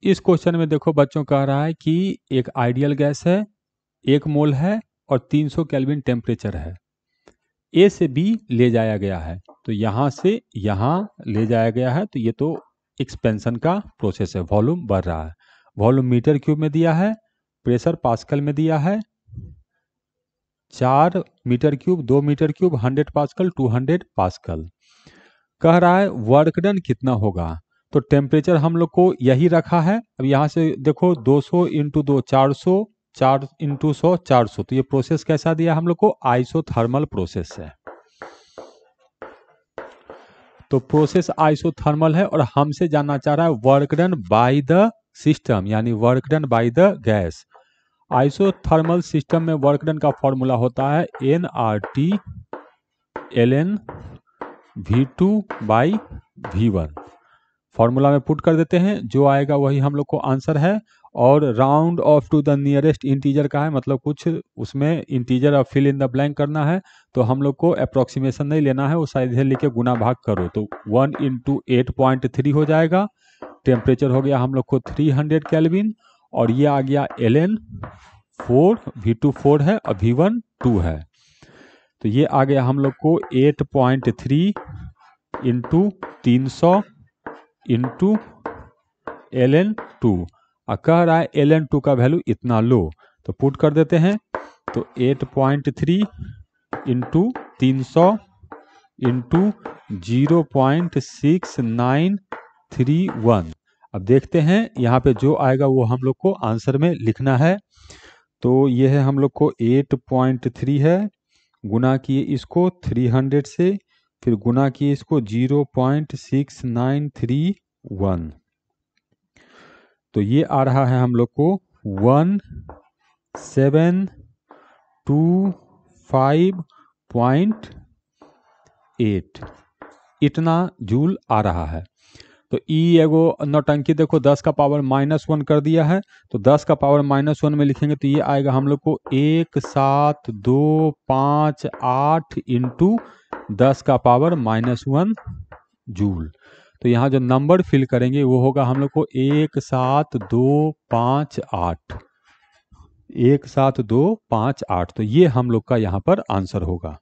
इस क्वेश्चन में देखो बच्चों कह रहा है कि एक आइडियल गैस है, 1 मोल है और 300 केल्विन टेम्परेचर है। ए से बी ले जाया गया है, तो यहाँ से यहाँ ले जाया गया है, तो ये तो एक्सपेंशन का प्रोसेस है, वॉल्यूम बढ़ रहा है। वॉल्यूम मीटर क्यूब में दिया है, प्रेशर पास्कल में दिया है, 4 metre cube, 2 metre cube, 100 pascal, 200 pascal. कह रहा है वर्क डन कितना होगा, तो टेम्परेचर हम लोग को यही रखा है। अब यहाँ से देखो 200 इंटू 2 400, 4 इंटू 100 400, तो ये प्रोसेस कैसा दिया हम लोग को, आइसोथर्मल प्रोसेस है। तो प्रोसेस आइसोथर्मल है और हमसे जानना चाह रहा है work done by the system, यानी work done by the gas. Isothermal system में वर्क डन का फॉर्मूला होता है nRT ln V2 by V1। Formula में पुट कर देते हैं, जो आएगा वही हम लोग को आंसर है। और round off to the nearest integer का है, मतलब कुछ उसमें इंटीजर और फिल इन द ब्लैंक करना है, तो हम लोग को अप्रोक्सीमेशन नहीं लेना है, वो साइड लिख के गुना भाग करो, तो 1 इंटू 8.3 हो जाएगा। टेम्परेचर हो गया हम लोग को 300 केल्विन, और ये आ गया ln 4, V2 4 है और V1 2 है, तो ये आ गया हम लोग को 8.3 इंटू 300 इंटू ln 2, और कह रहा है ln 2 का वैल्यू इतना लो, तो पुट कर देते हैं, तो 8.3 इंटू 300 इंटू 0.6931। अब देखते हैं यहाँ पे जो आएगा वो हम लोग को आंसर में लिखना है। तो ये है हम लोग को 8.3 है, गुना किए इसको 300 से, फिर गुना किए इसको 0.6931, तो ये आ रहा है हम लोग को 1725.8, इतना जूल आ रहा है। तो ई एगो नौटंकी देखो 10 का पावर -1 कर दिया है, तो 10 का पावर -1 में लिखेंगे तो ये आएगा हम लोग को 17258 इंटू 10 का पावर -1 जूल। तो यहाँ जो नंबर फिल करेंगे वो होगा हम लोग को 17258, 17258, तो ये हम लोग का यहाँ पर आंसर होगा।